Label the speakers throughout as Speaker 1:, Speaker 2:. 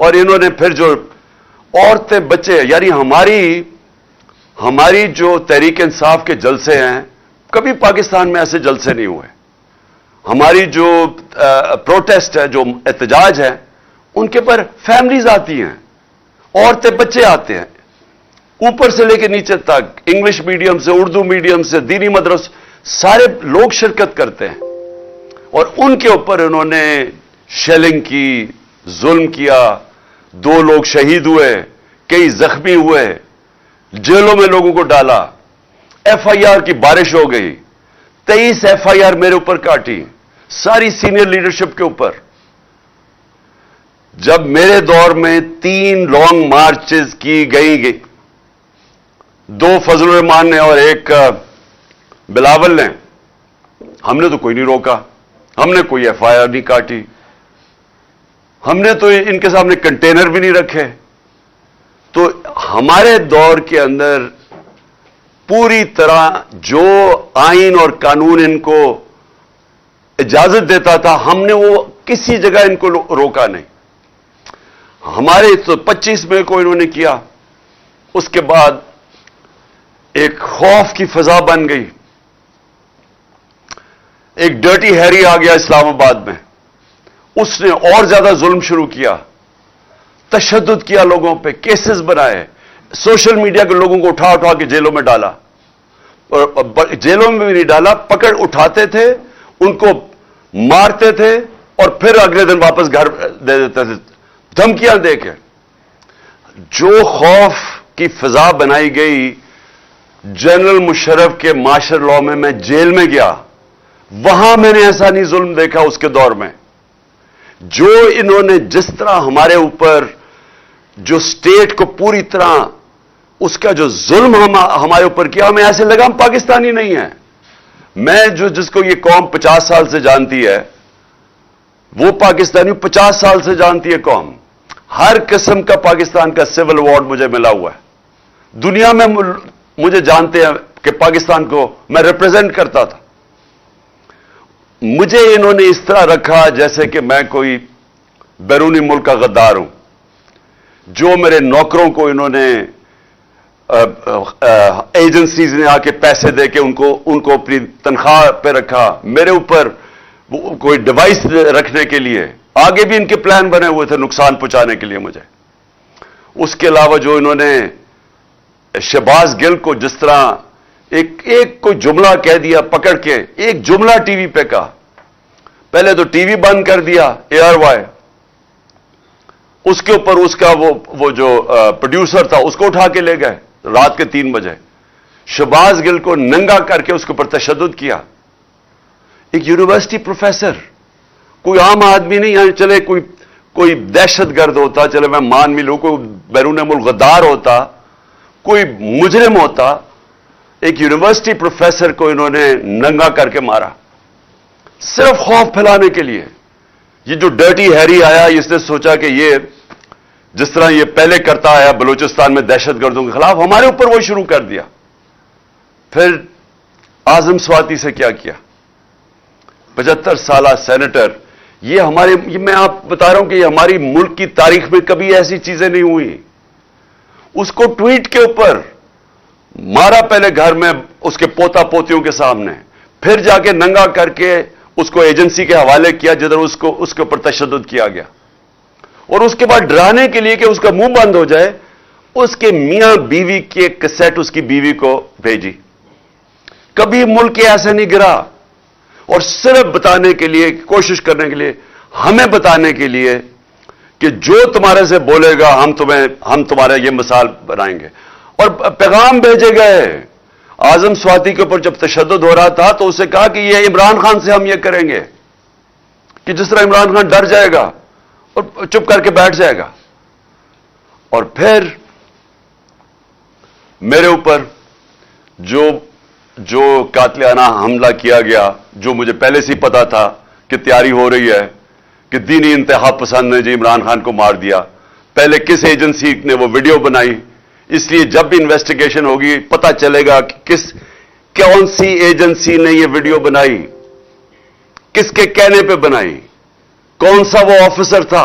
Speaker 1: اور انہوں نے پھر جو عورتیں بچے، یعنی ہماری جو تحریک انصاف کے جلسے ہیں، کبھی پاکستان میں ایسے جلسے نہیں ہوئے. ہماری جو پروٹیسٹ ہے، جو احتجاج ہے، ان کے پر فیملیز آتی ہیں، عورتیں بچے آتے ہیں، اوپر سے لے کے نیچے تک، انگلش میڈیم سے، اردو میڈیم سے، دینی مدرسے، سارے لوگ شرکت کرتے ہیں. اور ان کے اوپر انہوں نے شیلنگ کی، ظلم کیا، 2 لوگ شہید ہوئے، کئی زخمی ہوئے، جیلوں میں لوگوں کو ڈالا، FIR کی بارش ہو گئی، 23 FIR میرے اوپر کاٹی، ساری سینئر لیڈرشپ کے اوپر. جب میرے دور میں 3 لانگ مارچز کی گئی 2 فضل الرحمان نے اور 1 بلاول نے، ہم نے تو کوئی نہیں روکا، ہم نے کوئی FIR نہیں کاٹی، ہم نے تو ان کے سامنے کنٹینر بھی نہیں رکھے. تو ہمارے دور کے اندر پوری طرح جو آئین اور قانون ان کو اجازت دیتا تھا، ہم نے وہ کسی جگہ ان کو روکا نہیں. ہمارے تو 25 مئی کو انہوں نے کیا، اس کے بعد ایک خوف کی فضا بن گئی. ایک ڈرٹی ہیری آ گیا اسلام آباد میں، اس نے اور زیادہ ظلم شروع کیا، تشدد کیا، لوگوں پہ کیسز بنائے، سوشل میڈیا کے لوگوں کو اٹھا کے جیلوں میں ڈالا. اور جیلوں میں بھی نہیں ڈالا، پکڑ اٹھاتے تھے، ان کو مارتے تھے اور پھر اگلے دن واپس گھر دے دیتے تھے، دھمکیاں دے کے. جو خوف کی فضا بنائی گئی، جنرل مشرف کے مارشل لاء میں جیل میں گیا، وہاں میں نے ایسا نہیں ظلم دیکھا اس کے دور میں. جو انہوں نے جس طرح ہمارے اوپر جو اسٹیٹ کو پوری طرح اس کا جو ظلم ہمارے اوپر کیا، ہمیں ایسے لگا ہم پاکستانی نہیں ہیں. میں جس کو یہ قوم 50 سال سے جانتی ہے، وہ پاکستانی 50 سال سے جانتی ہے قوم. ہر قسم کا پاکستان کا سول ایوارڈ مجھے ملا ہوا ہے. دنیا میں مجھے جانتے ہیں کہ پاکستان کو میں ریپرزینٹ کرتا تھا. مجھے انہوں نے اس طرح رکھا جیسے کہ میں کوئی بیرونی ملک کا غدار ہوں. جو میرے نوکروں کو انہوں نے ایجنسیز نے آ کے پیسے دے کے ان کو اپنی تنخواہ پہ رکھا، میرے اوپر کوئی ڈیوائس رکھنے کے لیے، آگے بھی ان کے پلان بنے ہوئے تھے نقصان پہنچانے کے لیے مجھے. اس کے علاوہ جو انہوں نے شہباز گل کو جس طرح ایک کوئی جملہ کہہ دیا پکڑ کے، ایک جملہ ٹی وی پہ کہا، پہلے تو ٹی وی بند کر دیا ARY، اس کے اوپر اس کا وہ جو پروڈیوسر تھا اس کو اٹھا کے لے گئے رات کے 3 بجے. شہباز گل کو ننگا کر کے اس کے اوپر تشدد کیا. ایک یونیورسٹی پروفیسر، کوئی عام آدمی نہیں، یعنی چلے کوئی دہشت گرد ہوتا، چلے میں مان بھی لوں، کوئی بیرون ملک غدار ہوتا، کوئی مجرم ہوتا، ایک یونیورسٹی پروفیسر کو انہوں نے ننگا کر کے مارا، صرف خوف پھیلانے کے لیے. یہ جو ڈرٹی ہیری آیا، اس نے سوچا کہ یہ جس طرح یہ پہلے کرتا آیا بلوچستان میں دہشت گردوں کے خلاف، ہمارے اوپر وہ شروع کر دیا. پھر اعظم سواتی سے کیا 75 سالہ سینیٹر. یہ میں آپ بتا رہا ہوں کہ یہ ہماری ملک کی تاریخ میں کبھی ایسی چیزیں نہیں ہوئی. اس کو ٹویٹ کے اوپر مارا، پہلے گھر میں اس کے پوتا پوتیوں کے سامنے، پھر جا کے ننگا کر کے اس کو ایجنسی کے حوالے کیا جدھر اس کے اوپر تشدد کیا گیا. اور اس کے بعد ڈرانے کے لیے کہ اس کا منہ بند ہو جائے، اس کے میاں بیوی کی ایک کیسٹ اس کی بیوی کو بھیجی. کبھی ملک ایسے نہیں گرا. اور صرف بتانے کے لیے، کوشش کرنے کے لیے، ہمیں بتانے کے لیے کہ جو تمہارے سے بولے گا ہم تمہارے یہ مثال بنائیں گے. اور پیغام بھیجے گئے. اعظم سواتی کے اوپر جب تشدد ہو رہا تھا تو اسے کہا کہ یہ عمران خان سے ہم یہ کریں گے، کہ جس طرح عمران خان ڈر جائے گا اور چپ کر کے بیٹھ جائے گا. اور پھر میرے اوپر جو قاتلانہ حملہ کیا گیا، جو مجھے پہلے سے ہی پتا تھا کہ تیاری ہو رہی ہے کہ دینی انتہا پسند نے جی عمران خان کو مار دیا. پہلے کس ایجنسی نے وہ ویڈیو بنائی، اس لیے جب بھی انویسٹیگیشن ہوگی پتا چلے گا کہ کون سی ایجنسی نے یہ ویڈیو بنائی، کس کے کہنے پہ بنائی، کون سا وہ آفیسر تھا.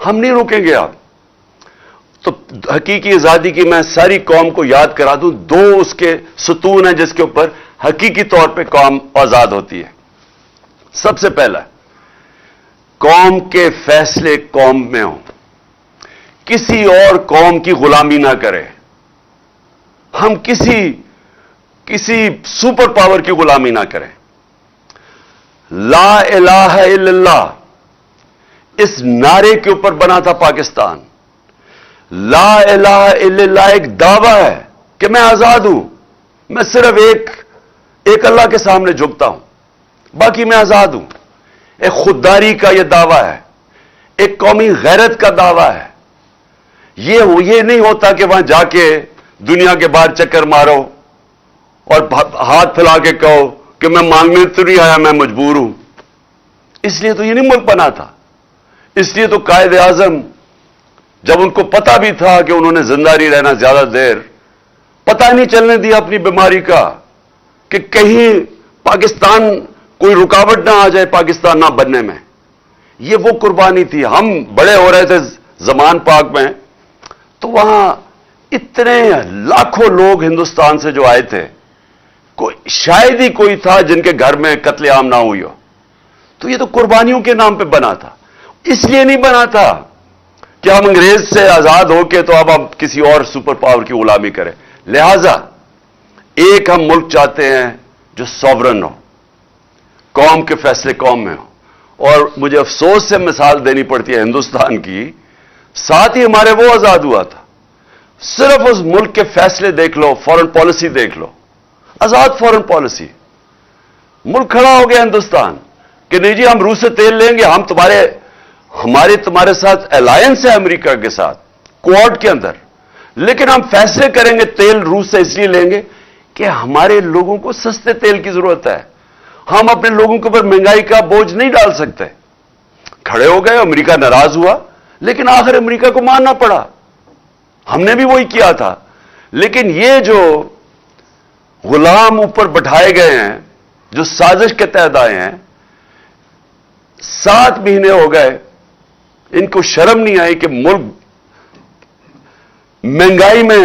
Speaker 1: ہم نہیں روکیں گے آپ. تو حقیقی آزادی کی میں ساری قوم کو یاد کرا دوں, 2 اس کے ستون ہیں جس کے اوپر حقیقی طور پہ قوم آزاد ہوتی ہے. سب سے پہلا, قوم کے فیصلے قوم میں ہوں, کسی اور قوم کی غلامی نہ کرے. ہم کسی سپر پاور کی غلامی نہ کریں. لا الہ الا اللہ اس نعرے کے اوپر بنا تھا پاکستان. لا الہ الا اللہ ایک دعویٰ ہے کہ میں آزاد ہوں, میں صرف ایک اللہ کے سامنے جھکتا ہوں, باقی میں آزاد ہوں. ایک خودداری کا یہ دعویٰ ہے, ایک قومی غیرت کا دعویٰ ہے. یہ نہیں ہوتا کہ وہاں جا کے دنیا کے باہر چکر مارو اور ہاتھ پھیلا کے کہو کہ میں مانگنے تو نہیں آیا, میں مجبور ہوں. اس لیے تو یہ نہیں ملک بنا تھا. اس لیے تو قائد اعظم جب ان کو پتا بھی تھا کہ انہوں نے زندہ نہیں رہنا زیادہ دیر, پتہ نہیں چلنے دیا اپنی بیماری کا کہ کہیں پاکستان کوئی رکاوٹ نہ آ جائے پاکستان نہ بننے میں. یہ وہ قربانی تھی. ہم بڑے ہو رہے تھے زمان پاک میں, تو وہاں اتنے لاکھوں لوگ ہندوستان سے جو آئے تھے, شاید ہی کوئی تھا جن کے گھر میں قتل عام نہ ہوئی ہو. تو یہ تو قربانیوں کے نام پہ بنا تھا. اس لیے نہیں بنا تھا کہ ہم انگریز سے آزاد ہو کے تو اب ہم کسی اور سپر پاور کی غلامی کریں. لہذا ایک ہم ملک چاہتے ہیں جو سوورن ہو, قوم کے فیصلے قوم میں ہو. اور مجھے افسوس سے مثال دینی پڑتی ہے ہندوستان کی, ساتھ ہی ہمارے وہ آزاد ہوا تھا. صرف اس ملک کے فیصلے دیکھ لو, فورن پالیسی دیکھ لو, آزاد فورن پالیسی. ملک کھڑا ہو گیا ہندوستان کہ نہیں جی ہم روس سے تیل لیں گے, ہم تمہارے ساتھ الائنس ہے امریکہ کے ساتھ کوڈ کے اندر, لیکن ہم فیصلے کریں گے تیل روس سے اس لیے لیں گے کہ ہمارے لوگوں کو سستے تیل کی ضرورت ہے. ہم اپنے لوگوں کے اوپر مہنگائی کا بوجھ نہیں ڈال سکتے. کھڑے ہو گئے, امریکہ ناراض ہوا, لیکن آخر امریکہ کو ماننا پڑا. ہم نے بھی وہی کیا تھا. لیکن یہ جو غلام اوپر بٹھائے گئے ہیں, جو سازش کے تحت آئے ہیں, 7 مہینے ہو گئے, ان کو شرم نہیں آئی کہ ملک مہنگائی میں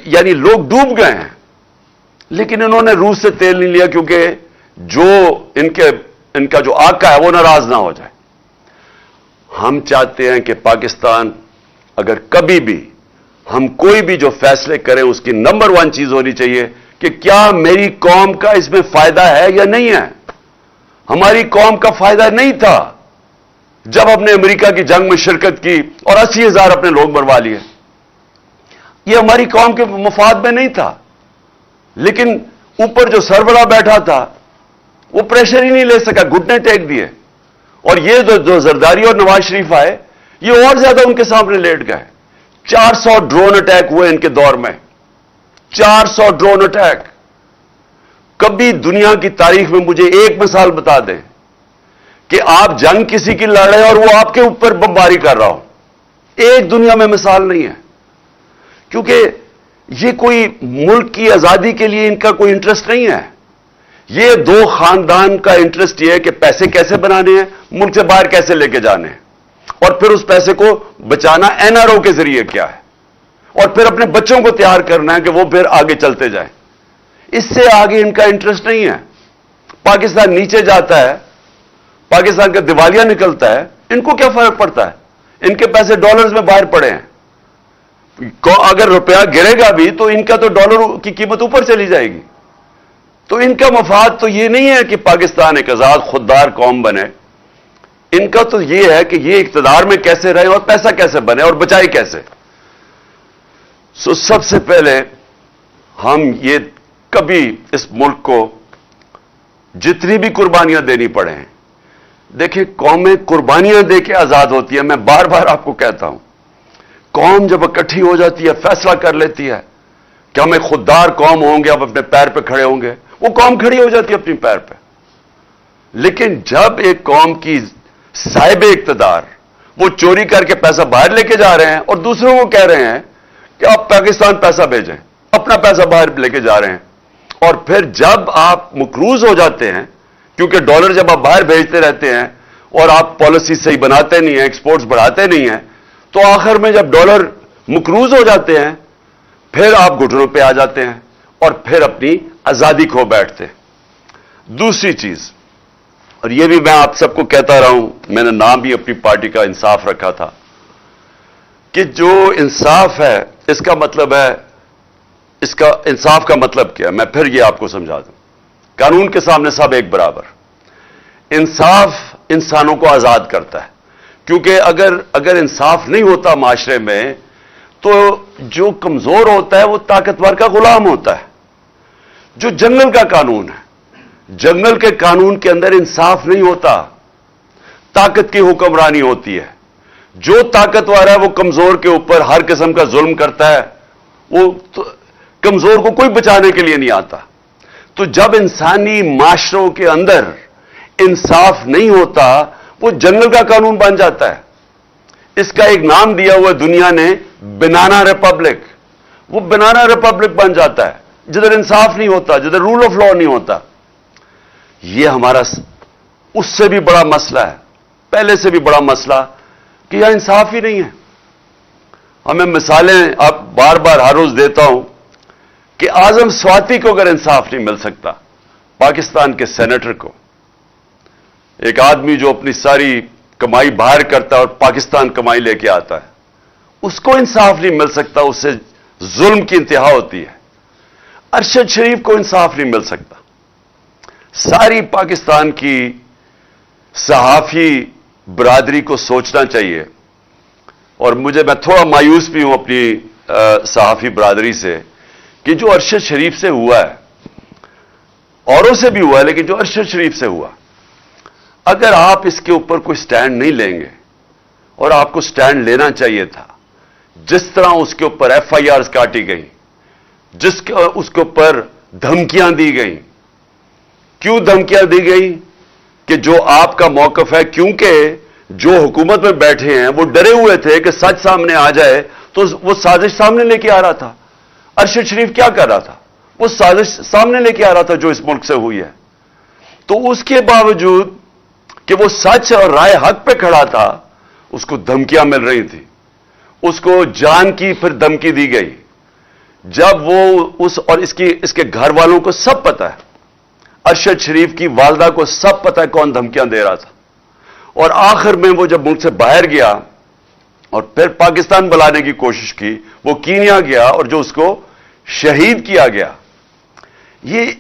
Speaker 1: یعنی لوگ ڈوب گئے ہیں, لیکن انہوں نے روس سے تیل نہیں لیا کیونکہ جو ان کا جو آقا ہے وہ ناراض نہ ہو جائے. ہم چاہتے ہیں کہ پاکستان اگر کبھی بھی ہم کوئی بھی جو فیصلے کریں اس کی نمبر 1 چیز ہونی چاہیے کہ کیا میری قوم کا اس میں فائدہ ہے یا نہیں ہے. ہماری قوم کا فائدہ نہیں تھا جب ہم نے امریکہ کی جنگ میں شرکت کی اور 80,000 اپنے لوگ مروا لیے. یہ ہماری قوم کے مفاد میں نہیں تھا. لیکن اوپر جو سربراہ بیٹھا تھا وہ پریشر ہی نہیں لے سکا, گھٹنے ٹیک دیے. اور یہ جو زرداری اور نواز شریف آئے, یہ اور زیادہ ان کے سامنے لیٹ گئے. 400 ڈرون اٹیک ہوئے ان کے دور میں, 400 ڈرون اٹیک. کبھی دنیا کی تاریخ میں مجھے ایک مثال بتا دیں کہ آپ جنگ کسی کی لڑ رہے ہیں اور وہ آپ کے اوپر بمباری کر رہا ہو. ایک دنیا میں مثال نہیں ہے. کیونکہ یہ کوئی ملک کی آزادی کے لیے ان کا کوئی انٹرسٹ نہیں ہے. یہ 2 خاندان کا انٹرسٹ یہ ہے کہ پیسے کیسے بنانے ہیں, ملک سے باہر کیسے لے کے جانے ہیں, اور پھر اس پیسے کو بچانا NRO کے ذریعے کیا ہے, اور پھر اپنے بچوں کو تیار کرنا ہے کہ وہ پھر آگے چلتے جائیں. اس سے آگے ان کا انٹرسٹ نہیں ہے. پاکستان نیچے جاتا ہے, پاکستان کا دیوالیہ نکلتا ہے, ان کو کیا فرق پڑتا ہے؟ ان کے پیسے ڈالرز میں باہر پڑے ہیں. اگر روپیہ گرے گا بھی تو ان کا تو ڈالر کی قیمت اوپر چلی جائے گی. تو ان کا مفاد تو یہ نہیں ہے کہ پاکستان ایک آزاد خوددار قوم بنے. ان کا تو یہ ہے کہ یہ اقتدار میں کیسے رہے اور پیسہ کیسے بنے اور بچائے کیسے. سب سے پہلے ہم یہ کبھی اس ملک کو جتنی بھی قربانیاں دینی پڑے ہیں, دیکھیں قومیں قربانیاں دے کے آزاد ہوتی ہیں. میں بار بار آپ کو کہتا ہوں, قوم جب اکٹھی ہو جاتی ہے, فیصلہ کر لیتی ہے کہ ہم ایک خوددار قوم ہوں گے, اب اپنے پیر پہ کھڑے ہوں گے, وہ قوم کھڑی ہو جاتی ہے اپنی پیر پہ. لیکن جب ایک قوم کی صاحب اقتدار وہ چوری کر کے پیسہ باہر لے کے جا رہے ہیں اور دوسروں کو کہہ رہے ہیں کہ آپ پاکستان پیسہ بھیجیں, اپنا پیسہ باہر لے کے جا رہے ہیں, اور پھر جب آپ مقروض ہو جاتے ہیں, کیونکہ ڈالر جب آپ باہر بھیجتے رہتے ہیں اور آپ پالیسی صحیح بناتے نہیں ہیں, ایکسپورٹس بڑھاتے نہیں ہیں, تو آخر میں جب ڈالر مقروض ہو جاتے ہیں پھر آپ گھٹنوں پہ آ جاتے ہیں اور پھر اپنی آزادی کھو بیٹھتے ہیں. دوسری چیز, اور یہ بھی میں آپ سب کو کہتا رہا ہوں, میں نے نام بھی اپنی پارٹی کا انصاف رکھا تھا, کہ جو انصاف ہے اس کا مطلب ہے, اس کا انصاف کا مطلب کیا ہے, میں پھر یہ آپ کو سمجھا دوں. قانون کے سامنے سب ایک برابر. انصاف انسانوں کو آزاد کرتا ہے, کیونکہ اگر انصاف نہیں ہوتا معاشرے میں تو جو کمزور ہوتا ہے وہ طاقتور کا غلام ہوتا ہے. جو جنگل کا قانون ہے, جنگل کے قانون کے اندر انصاف نہیں ہوتا, طاقت کی حکمرانی ہوتی ہے. جو طاقتور ہے وہ کمزور کے اوپر ہر قسم کا ظلم کرتا ہے, وہ کمزور کو کوئی بچانے کے لیے نہیں آتا. تو جب انسانی معاشروں کے اندر انصاف نہیں ہوتا وہ جنگل کا قانون بن جاتا ہے. اس کا ایک نام دیا ہوا دنیا نے, بنانا ریپبلک. وہ بنانا ریپبلک بن جاتا ہے جدھر انصاف نہیں ہوتا, جدھر رول آف لا نہیں ہوتا. یہ ہمارا اس سے بھی بڑا مسئلہ ہے, پہلے سے بھی بڑا مسئلہ, کہ یہاں انصاف ہی نہیں ہے. ہمیں مثالیں اب بار بار ہر روز دیتا ہوں کہ اعظم سواتی کو اگر انصاف نہیں مل سکتا, پاکستان کے سینیٹر کو, ایک آدمی جو اپنی ساری کمائی باہر کرتا ہے اور پاکستان کمائی لے کے آتا ہے, اس کو انصاف نہیں مل سکتا, اس سے ظلم کی انتہا ہوتی ہے. ارشد شریف کو انصاف نہیں مل سکتا. ساری پاکستان کی صحافی برادری کو سوچنا چاہیے, اور میں تھوڑا مایوس بھی ہوں اپنی صحافی برادری سے, کہ جو ارشد شریف سے ہوا ہے, اوروں سے بھی ہوا ہے, لیکن جو ارشد شریف سے ہوا, اگر آپ اس کے اوپر کوئی سٹینڈ نہیں لیں گے, اور آپ کو سٹینڈ لینا چاہیے تھا, جس طرح اس کے اوپر ایف آئی آرز کاٹی گئیں, اس کے اوپر دھمکیاں دی گئیں. کیوں دھمکیاں دی گئیں؟ کہ جو آپ کا موقف ہے, کیونکہ جو حکومت میں بیٹھے ہیں وہ ڈرے ہوئے تھے کہ سچ سامنے آ جائے تو وہ سازش سامنے لے کے آ رہا تھا. ارشد شریف کیا کر رہا تھا؟ وہ سازش سامنے لے کے آ رہا تھا جو اس ملک سے ہوئی ہے. تو اس کے باوجود کہ وہ سچ اور رائے حق پہ کھڑا تھا, اس کو دھمکیاں مل رہی تھیں, اس کو جان کی پھر دھمکی دی گئی. جب وہ اور اس کے گھر والوں کو سب پتا ہے, ارشد شریف کی والدہ کو سب پتا ہے کون دھمکیاں دے رہا تھا. اور آخر میں وہ جب ملک سے باہر گیا اور پھر پاکستان بلانے کی کوشش کی, وہ کینیا گیا اور جو اس کو شہید کیا گیا. یہ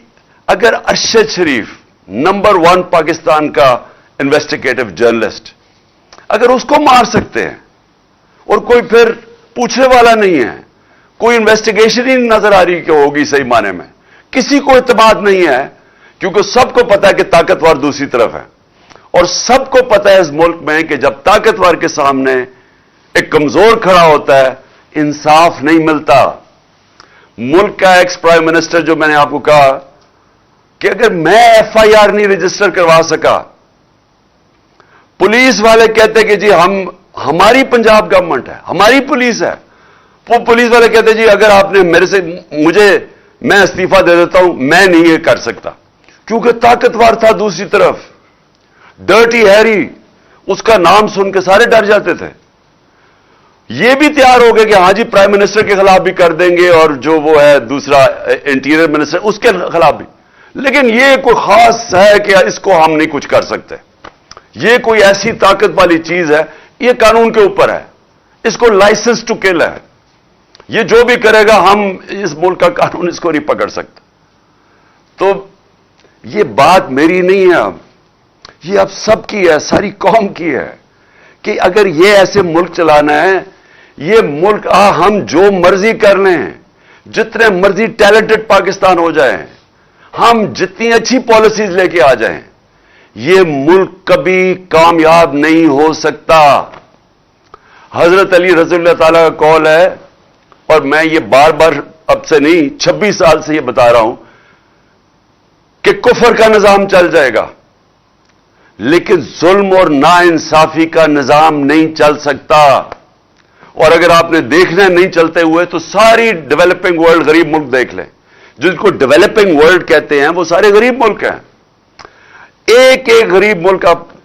Speaker 1: اگر ارشد شریف نمبر 1 پاکستان کا انویسٹیگیٹو جرنلسٹ, اگر اس کو مار سکتے ہیں اور کوئی پھر پوچھنے والا نہیں ہے, کوئی انویسٹیگیشن ہی نظر آ رہی کہ ہوگی صحیح معنی میں, کسی کو اعتماد نہیں ہے, کیونکہ سب کو پتا ہے کہ طاقتور دوسری طرف ہے, اور سب کو پتا ہے اس ملک میں کہ جب طاقتور کے سامنے ایک کمزور کھڑا ہوتا ہے انصاف نہیں ملتا. ملک کا ایکس پرائم منسٹر, جو میں نے آپ کو کہا کہ اگر میں ایف آئی آر نہیں رجسٹر کروا سکا, پولیس والے کہتے کہ جی ہماری پنجاب گورنمنٹ ہے, ہماری پولیس ہے, وہ پولیس والے کہتے جی اگر آپ نے میں استعفیٰ دے دیتا ہوں, میں نہیں یہ کر سکتا, کیونکہ طاقتور تھا دوسری طرف. ڈرٹی ہیری, اس کا نام سن کے سارے ڈر جاتے تھے. یہ بھی تیار ہو گئے کہ ہاں جی پرائم منسٹر کے خلاف بھی کر دیں گے, اور جو وہ ہے دوسرا انٹیریئر منسٹر اس کے خلاف بھی, لیکن یہ کوئی خاص ہے کہ اس کو ہم نہیں کچھ کر سکتے. یہ کوئی ایسی طاقت والی چیز ہے, یہ قانون کے اوپر ہے, اس کو لائسنس ٹو کل ہے. یہ جو بھی کرے گا, ہم اس ملک کا قانون اس کو نہیں پکڑ سکتا. تو یہ بات میری نہیں ہے, یہ اب سب کی ہے, ساری قوم کی ہے, کہ اگر یہ ایسے ملک چلانا ہے, یہ ملک ہم جو مرضی کر لیں, جتنے مرضی ٹیلنٹڈ پاکستان ہو جائیں, ہم جتنی اچھی پالیسیز لے کے آ جائیں, یہ ملک کبھی کامیاب نہیں ہو سکتا. حضرت علی رضی اللہ تعالیٰ کا قول ہے, اور میں یہ بار بار اب سے نہیں 26 سال سے یہ بتا رہا ہوں, کہ کفر کا نظام چل جائے گا, لیکن ظلم اور ناانصافی کا نظام نہیں چل سکتا. اور اگر آپ نے دیکھنا نہیں چلتے ہوئے تو ساری ڈیولپنگ ورلڈ غریب ملک دیکھ لیں, جن کو ڈیولپنگ ورلڈ کہتے ہیں وہ سارے غریب ملک ہیں. ایک غریب ملک آپ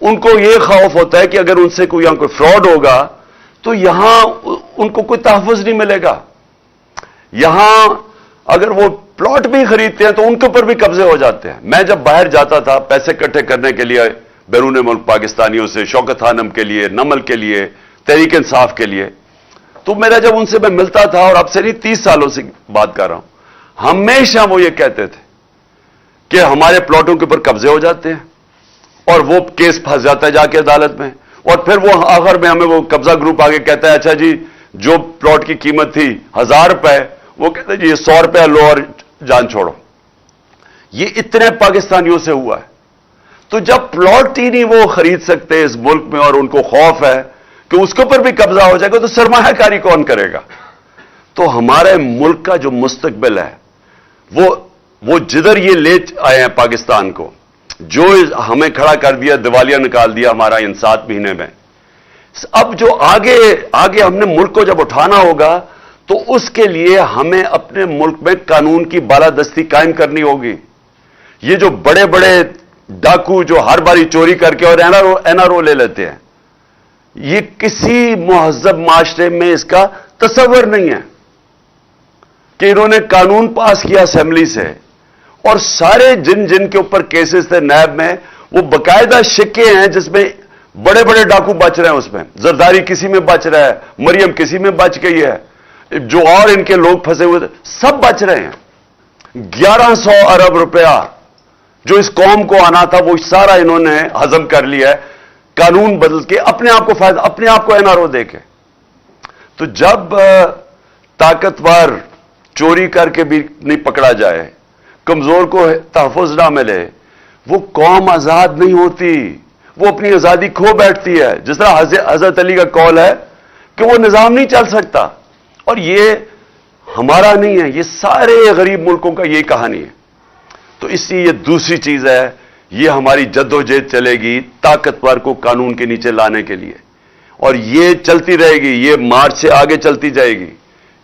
Speaker 1: ان کو یہ خوف ہوتا ہے کہ اگر ان سے یہاں کوئی فراڈ ہوگا تو یہاں ان کو کوئی تحفظ نہیں ملے گا. یہاں اگر وہ پلاٹ بھی خریدتے ہیں تو ان کے اوپر بھی قبضے ہو جاتے ہیں. میں جب باہر جاتا تھا پیسے اکٹھے کرنے کے لیے بیرون ملک پاکستانیوں سے، شوکت خانم کے لیے، نمل کے لیے، تحریک انصاف کے لیے، تو میرا جب ان سے میں ملتا تھا، اور اب سے نہیں 30 سالوں سے بات کر رہا ہوں، ہمیشہ وہ یہ کہتے تھے کہ ہمارے پلاٹوں کے اوپر قبضے ہو جاتے ہیں اور وہ کیس پھنس جاتا ہے جا کے عدالت میں، اور پھر وہ آخر میں ہمیں وہ قبضہ گروپ آگے کہتا ہے اچھا جی جو پلاٹ کی قیمت تھی 1000 روپے، وہ کہتے ہیں جی 100 روپے لو اور جان چھوڑو. یہ اتنے پاکستانیوں سے ہوا ہے. تو جب پلاٹ ہی نہیں وہ خرید سکتے اس ملک میں اور ان کو خوف ہے کہ اس کے اوپر بھی قبضہ ہو جائے گا تو سرمایہ کاری کون کرے گا؟ تو ہمارے ملک کا جو مستقبل ہے وہ جدھر یہ لے آئے ہیں پاکستان کو، جو ہمیں کھڑا کر دیا، دیوالیہ نکال دیا ہمارا ان 7 مہینے میں، اب جو آگے ہم نے ملک کو جب اٹھانا ہوگا تو اس کے لیے ہمیں اپنے ملک میں قانون کی بالادستی قائم کرنی ہوگی. یہ جو بڑے بڑے ڈاکو جو ہر باری چوری کر کے اور این آر او لے لیتے ہیں، یہ کسی مہذب معاشرے میں اس کا تصور نہیں ہے کہ انہوں نے قانون پاس کیا اسمبلی سے، اور سارے جن کے اوپر کیسز تھے نیب میں، وہ باقاعدہ شکے ہیں جس میں بڑے بڑے ڈاکو بچ رہے ہیں. اس میں زرداری کسی میں بچ رہا ہے، مریم کسی میں بچ گئی ہے، جو اور ان کے لوگ پھنسے ہوئے سب بچ رہے ہیں. 1100 ارب روپیہ جو اس قوم کو آنا تھا وہ سارا انہوں نے ہضم کر لیا ہے قانون بدل کے، اپنے آپ کو فائدہ، اپنے آپ کو این آر او دے کے. تو جب طاقتور چوری کر کے بھی نہیں پکڑا جائے، کمزور کو تحفظ نہ ملے، وہ قوم آزاد نہیں ہوتی، وہ اپنی آزادی کھو بیٹھتی ہے. جس طرح حضرت علی کا قول ہے کہ وہ نظام نہیں چل سکتا، اور یہ ہمارا نہیں ہے، یہ سارے غریب ملکوں کا یہ کہانی ہے. تو اس لیے یہ دوسری چیز ہے، یہ ہماری جدوجہد چلے گی طاقتور کو قانون کے نیچے لانے کے لیے، اور یہ چلتی رہے گی، یہ مارچ سے آگے چلتی جائے گی،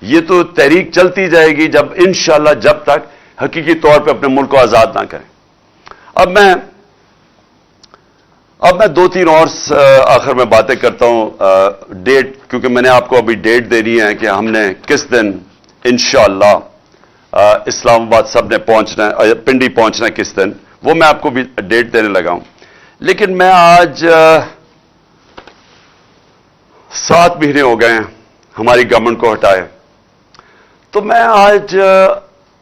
Speaker 1: یہ تو تحریک چلتی جائے گی جب انشاءاللہ جب تک حقیقی طور پہ اپنے ملک کو آزاد نہ کریں. اب میں 2-3 اور آخر میں باتیں کرتا ہوں. ڈیٹ، کیونکہ میں نے آپ کو ابھی ڈیٹ دینی ہے کہ ہم نے کس دن انشاءاللہ اسلام آباد سب نے پہنچنا ہے، پنڈی پہنچنا ہے کس دن، وہ میں آپ کو بھی ڈیٹ دینے لگا ہوں. لیکن میں آج 7 مہینے ہو گئے ہیں ہماری گورنمنٹ کو ہٹائے، تو میں آج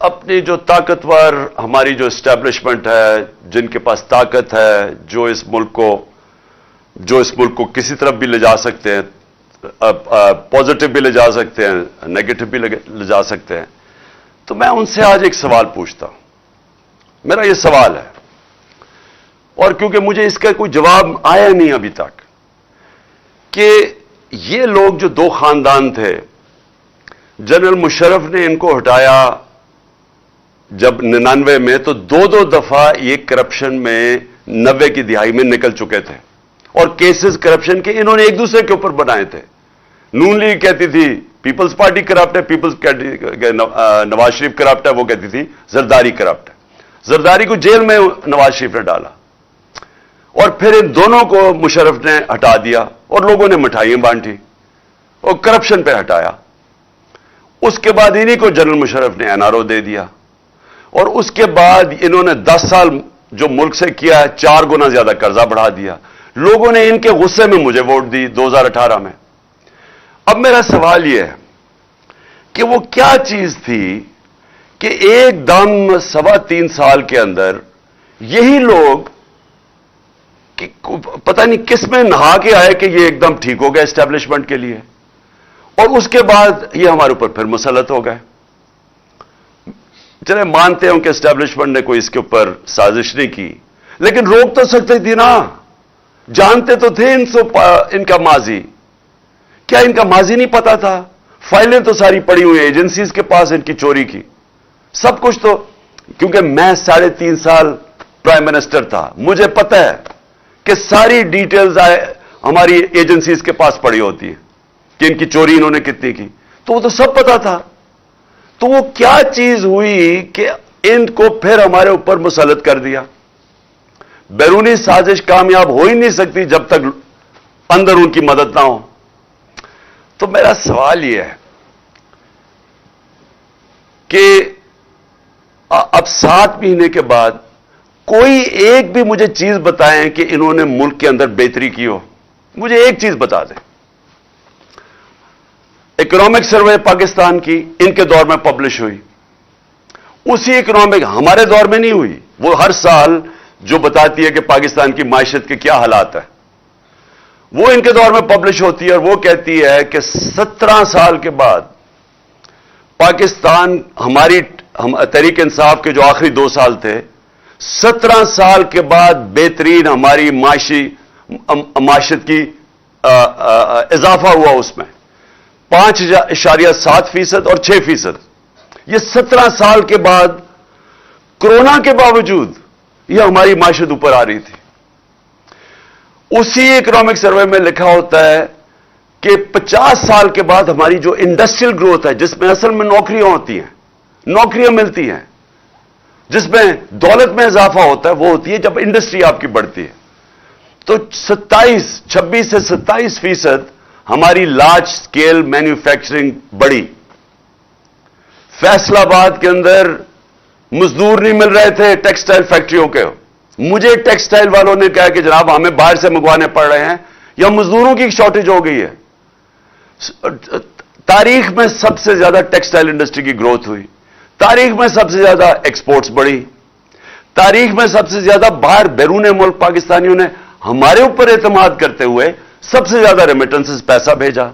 Speaker 1: اپنی جو طاقتور ہماری جو اسٹیبلشمنٹ ہے، جن کے پاس طاقت ہے، جو اس ملک کو کسی طرف بھی لے جا سکتے ہیں، پازیٹو بھی لے جا سکتے ہیں، نیگیٹو بھی لے جا سکتے ہیں، تو میں ان سے آج ایک سوال پوچھتا ہوں. میرا یہ سوال ہے، اور کیونکہ مجھے اس کا کوئی جواب آیا نہیں ابھی تک، کہ یہ لوگ جو 2 خاندان تھے، جنرل مشرف نے ان کو ہٹایا جب 99 میں، تو 2 دفعہ یہ کرپشن میں 90 کی دہائی میں نکل چکے تھے، اور کیسز کرپشن کے انہوں نے ایک دوسرے کے اوپر بنائے تھے. نون لیگ کہتی تھی پیپلز پارٹی کرپٹ ہے، نواز شریف کرپٹ ہے، وہ کہتی تھی زرداری کرپٹ ہے. زرداری کو جیل میں نواز شریف نے ڈالا، اور پھر ان دونوں کو مشرف نے ہٹا دیا، اور لوگوں نے مٹھائیاں بانٹی اور کرپشن پہ ہٹایا. اس کے بعد انہی کو جنرل مشرف نے این آر او دے دیا، اور اس کے بعد انہوں نے 10 سال جو ملک سے کیا ہے 4 گنا زیادہ قرضہ بڑھا دیا. لوگوں نے ان کے غصے میں مجھے ووٹ دی 2018 میں. اب میرا سوال یہ ہے کہ وہ کیا چیز تھی کہ ایک دم 3.25 سال کے اندر یہی لوگ پتہ نہیں کس میں نہا کے آئے کہ یہ ایک دم ٹھیک ہو گیا اسٹیبلشمنٹ کے لیے، اور اس کے بعد یہ ہمارے اوپر پھر مسلط ہو گئے. چلے مانتے ہوں کہ اسٹیبلشمنٹ نے کوئی اس کے اوپر سازش نہیں کی، لیکن روک تو سکتے تھی نا، جانتے تو تھے ان کا ماضی. کیا ان کا ماضی نہیں پتا تھا؟ فائلیں تو ساری پڑی ہوئی ہیں ایجنسیز کے پاس ان کی چوری کی، سب کچھ. تو کیونکہ میں 3.5 سال پرائم منسٹر تھا، مجھے پتہ ہے کہ ساری ڈیٹیلز ہماری ایجنسیز کے پاس پڑی ہوتی ہیں کہ ان کی چوری انہوں نے کتنی کی، تو وہ تو سب پتا تھا. تو وہ کیا چیز ہوئی کہ ان کو پھر ہمارے اوپر مسلط کر دیا؟ بیرونی سازش کامیاب ہو ہی نہیں سکتی جب تک اندر ان کی مدد نہ ہو. تو میرا سوال یہ ہے کہ اب 7 مہینے کے بعد کوئی ایک بھی مجھے چیز بتائیں کہ انہوں نے ملک کے اندر بہتری کی ہو. مجھے ایک چیز بتا دیں. اکنامک سروے پاکستان کی ان کے دور میں پبلش ہوئی. اسی اکنامک ہمارے دور میں نہیں ہوئی. وہ ہر سال جو بتاتی ہے کہ پاکستان کی معیشت کے کیا حالات ہیں, وہ ان کے دور میں پبلش ہوتی ہے, اور وہ کہتی ہے کہ 17 سال کے بعد پاکستان, ہماری تحریک انصاف کے جو آخری 2 سال تھے, 17 سال کے بعد بہترین ہماری معیشت کی اضافہ ہوا. اس میں 5.7% اور 6%. یہ 17 سال کے بعد کورونا کے باوجود یہ ہماری معیشت اوپر آ رہی تھی. اسی اکنامک سروے میں لکھا ہوتا ہے کہ 50 سال کے بعد ہماری جو انڈسٹریل گروتھ ہے, جس میں اصل میں نوکریاں ہوتی ہیں, نوکریاں ملتی ہیں, جس میں دولت میں اضافہ ہوتا ہے, وہ ہوتی ہے جب انڈسٹری آپ کی بڑھتی ہے. تو 26 سے 27% ہماری لارج سکیل مینوفیکچرنگ بڑی. فیصل آباد کے اندر مزدور نہیں مل رہے تھے ٹیکسٹائل فیکٹریوں کے. مجھے ٹیکسٹائل والوں نے کہا کہ جناب ہمیں باہر سے منگوانے پڑ رہے ہیں, یا مزدوروں کی شارٹیج ہو گئی ہے. تاریخ میں سب سے زیادہ ٹیکسٹائل انڈسٹری کی گروتھ ہوئی. تاریخ میں سب سے زیادہ ایکسپورٹس بڑھی. تاریخ میں سب سے زیادہ باہر بیرون ملک پاکستانیوں نے ہمارے اوپر اعتماد کرتے ہوئے سب سے زیادہ ریمیٹنسز پیسہ بھیجا.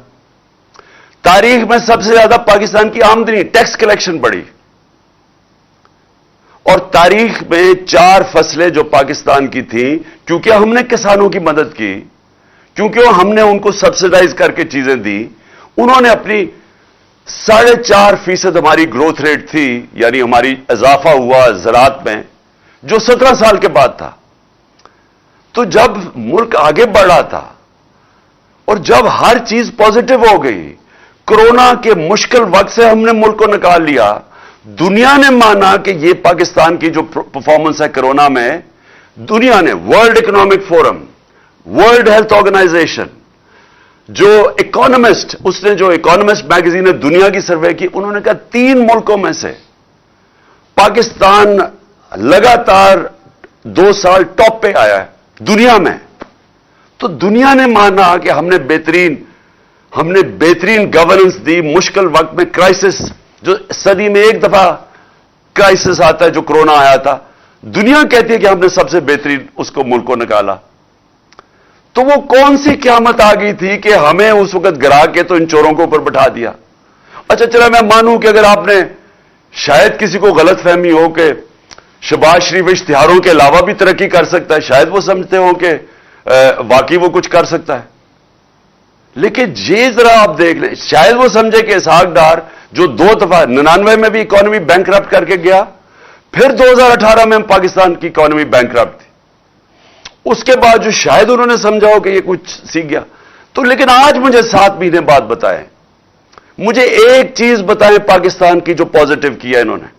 Speaker 1: تاریخ میں سب سے زیادہ پاکستان کی آمدنی, ٹیکس کلیکشن بڑھی. اور تاریخ میں 4 فصلیں جو پاکستان کی تھیں, کیونکہ ہم نے کسانوں کی مدد کی, کیونکہ ہم نے ان کو سبسڈائز کر کے چیزیں دی, انہوں نے اپنی 4.5% ہماری گروتھ ریٹ تھی, یعنی ہماری اضافہ ہوا زراعت میں, جو 17 سال کے بعد تھا. تو جب ملک آگے بڑھ رہا تھا اور جب ہر چیز پازیٹو ہو گئی, کورونا کے مشکل وقت سے ہم نے ملک کو نکال لیا, دنیا نے مانا کہ یہ پاکستان کی جو پرفارمنس ہے کورونا میں, دنیا نے, world economic forum, world health organization, جو اکانومسٹ, اس نے جو اکانومسٹ میگزین نے دنیا کی سروے کی, انہوں نے کہا 3 ملکوں میں سے پاکستان لگاتار 2 سال ٹاپ پہ آیا ہے دنیا میں. تو دنیا نے مانا کہ ہم نے بہترین گورننس دی مشکل وقت میں. کرائسس, جو صدی میں ایک دفعہ کرائسس آتا ہے جو کورونا آیا تھا, دنیا کہتی ہے کہ ہم نے سب سے بہترین اس کو ملک کو نکالا. تو وہ کون سی قیامت آ گئی تھی کہ ہمیں اس وقت گرا کے تو ان چوروں کو اوپر بٹھا دیا. اچھا چلا میں مانوں کہ اگر آپ نے, شاید کسی کو غلط فہمی ہو کہ شہباز شریف اشتہاروں کے علاوہ بھی ترقی کر سکتا ہے, شاید وہ سمجھتے ہو کہ واقعی وہ کچھ کر سکتا ہے. لیکن یہ ذرا آپ دیکھ لیں, شاید وہ سمجھے کہ اسحاق ڈار جو 2 دفعہ 99 میں بھی اکانومی بینکرپٹ کر کے گیا, پھر 2018 میں پاکستان کی اکانومی بینکرپٹ تھی, اس کے بعد جو شاید انہوں نے سمجھا ہو کہ یہ کچھ سیکھ گیا. تو لیکن آج مجھے 7 مہینے بعد بتائیں, مجھے ایک چیز بتائیں پاکستان کی جو پازیٹو کیا انہوں نے.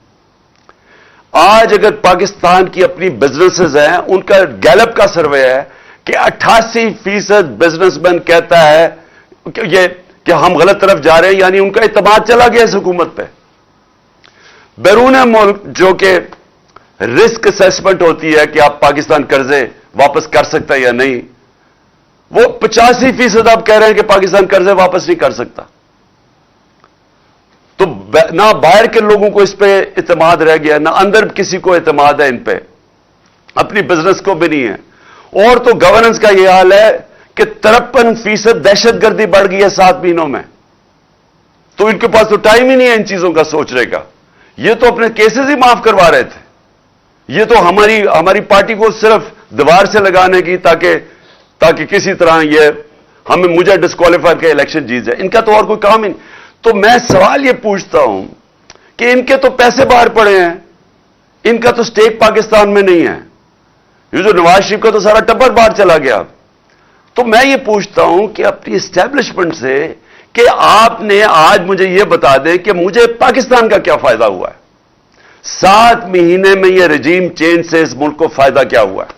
Speaker 1: آج اگر پاکستان کی اپنی بزنسز ہیں, ان کا گیلپ کا سروے ہے کہ 88% بزنس مین کہتا ہے کہ ہم غلط طرف جا رہے ہیں, یعنی ان کا اعتماد چلا گیا اس حکومت پہ. بیرون ملک جو کہ رسک اسیسمنٹ ہوتی ہے کہ آپ پاکستان قرضے واپس کر سکتا ہے یا نہیں, وہ 85% آپ کہہ رہے ہیں کہ پاکستان قرضے واپس نہیں کر سکتا. تو نہ باہر کے لوگوں کو اس پہ اعتماد رہ گیا, نہ اندر کسی کو اعتماد ہے ان پہ, اپنی بزنس کو بھی نہیں ہے. اور تو گورننس کا یہ حال ہے کہ 53% دہشت گردی بڑھ گئی ہے 7 مہینوں میں. تو ان کے پاس تو ٹائم ہی نہیں ہے ان چیزوں کا سوچنے کا. یہ تو اپنے کیسز ہی معاف کروا رہے تھے. یہ تو ہماری پارٹی کو صرف دیوار سے لگانے کی تاکہ کسی طرح مجھے ڈسکوالیفائی کر کے الیکشن جیت جائے. ان کا تو اور کوئی کام ہی نہیں. تو میں سوال یہ پوچھتا ہوں کہ ان کے تو پیسے باہر پڑے ہیں, ان کا تو سٹیک پاکستان میں نہیں ہے. یہ جو نواز شریف کا تو سارا ٹبر باہر چلا گیا. تو میں یہ پوچھتا ہوں کہ اپنی اسٹیبلشمنٹ سے کہ آپ نے آج مجھے یہ بتا دیں کہ مجھے پاکستان کا کیا فائدہ ہوا ہے. 7 مہینے میں یہ رجیم چینج سے اس ملک کو فائدہ کیا ہوا ہے؟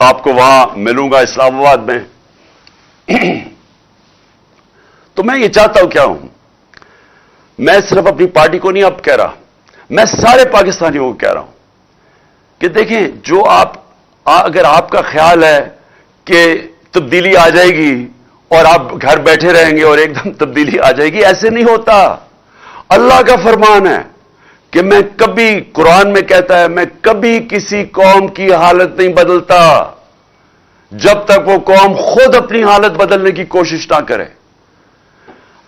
Speaker 1: آپ کو وہاں ملوں گا اسلام آباد میں. تو میں یہ چاہتا ہوں کیا ہوں، میں صرف اپنی پارٹی کو نہیں اب کہہ رہا، میں سارے پاکستانیوں کو کہہ رہا ہوں کہ دیکھیں، جو اگر آپ کا خیال ہے کہ تبدیلی آ جائے گی اور آپ گھر بیٹھے رہیں گے اور ایک دم تبدیلی آ جائے گی، ایسے نہیں ہوتا. اللہ کا فرمان ہے کہ میں کبھی، قرآن میں کہتا ہے، میں کبھی کسی قوم کی حالت نہیں بدلتا جب تک وہ قوم خود اپنی حالت بدلنے کی کوشش نہ کرے.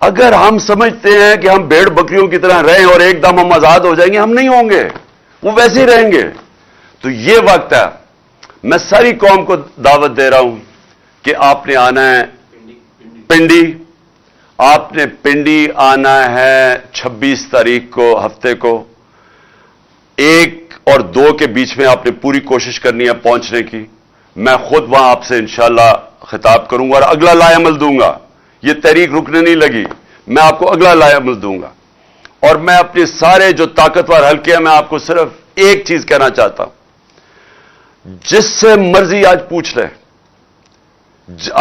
Speaker 1: اگر ہم سمجھتے ہیں کہ ہم بھیڑ بکریوں کی طرح رہیں اور ایک دم ہم آزاد ہو جائیں گے، ہم نہیں ہوں گے، وہ ویسے ہی رہیں گے. تو یہ وقت ہے، میں ساری قوم کو دعوت دے رہا ہوں کہ آپ نے آنا ہے پنڈی. آپ نے پنڈی آنا ہے 26 تاریخ کو، ہفتے کو. 1 اور 2 کے بیچ میں آپ نے پوری کوشش کرنی ہے پہنچنے کی. میں خود وہاں آپ سے انشاءاللہ خطاب کروں گا اور اگلا لائے عمل دوں گا. یہ تحریک رکنے نہیں لگی، میں آپ کو اگلا لائے عمل دوں گا. اور میں اپنے سارے جو طاقتور حلقے ہیں، میں آپ کو صرف ایک چیز کہنا چاہتا ہوں، جس سے مرضی آج پوچھ لیں،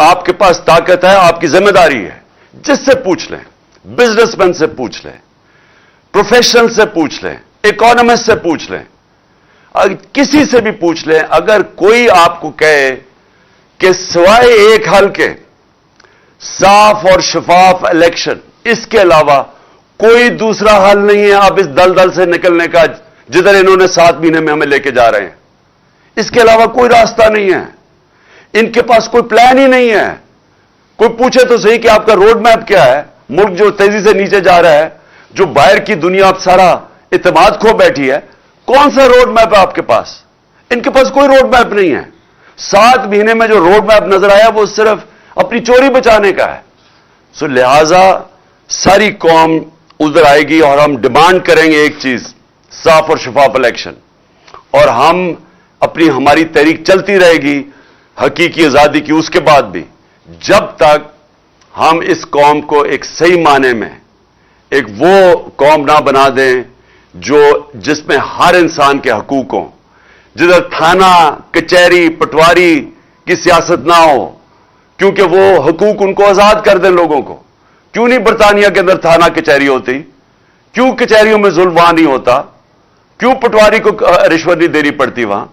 Speaker 1: آپ کے پاس طاقت ہے، آپ کی ذمہ داری ہے، جس سے پوچھ لیں، بزنس مین سے پوچھ لیں، پروفیشنل سے پوچھ لیں، اکانومسٹ سے پوچھ لیں، کسی سے بھی پوچھ لیں. اگر کوئی آپ کو کہے کہ سوائے ایک حل کے، صاف اور شفاف الیکشن، اس کے علاوہ کوئی دوسرا حل نہیں ہے اب اس دلدل سے نکلنے کا جدھر انہوں نے 7 مہینے میں ہمیں لے کے جا رہے ہیں، اس کے علاوہ کوئی راستہ نہیں ہے. ان کے پاس کوئی پلان ہی نہیں ہے. کوئی پوچھے تو صحیح کہ آپ کا روڈ میپ کیا ہے؟ ملک جو تیزی سے نیچے جا رہا ہے، جو باہر کی دنیا اب سارا اعتماد کھو بیٹھی ہے، کون سا روڈ میپ ہے آپ کے پاس؟ ان کے پاس کوئی روڈ میپ نہیں ہے. 7 مہینے میں جو روڈ میپ نظر آیا وہ صرف اپنی چوری بچانے کا ہے. سو لہذا ساری قوم ادھر آئے گی اور ہم ڈیمانڈ کریں گے ایک چیز، صاف اور شفاف الیکشن. اور ہماری تحریک چلتی رہے گی حقیقی آزادی کی اس کے بعد بھی، جب تک ہم اس قوم کو ایک صحیح معنی میں ایک وہ قوم نہ بنا دیں جس میں ہر انسان کے حقوق ہوں، جدھر تھانہ، کچہری، پٹواری کی سیاست نہ ہو. کیونکہ وہ حقوق ان کو آزاد کر دیں لوگوں کو. کیوں نہیں برطانیہ کے اندر تھانہ کچہری ہوتی؟ کیوں کچہریوں میں ظلم وہاں نہیں ہوتا؟ کیوں پٹواری کو رشوت نہیں دینی پڑتی وہاں؟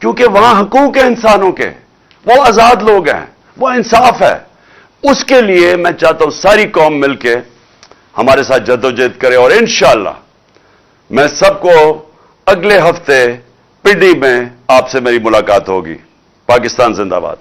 Speaker 1: کیونکہ وہاں حقوق ہیں انسانوں کے، وہ آزاد لوگ ہیں، وہ انصاف ہے. اس کے لیے میں چاہتا ہوں ساری قوم مل کے ہمارے ساتھ جدوجہد کرے. اور انشاءاللہ میں سب کو اگلے ہفتے پنڈی میں آپ سے میری ملاقات ہوگی. پاکستان زندہ باد.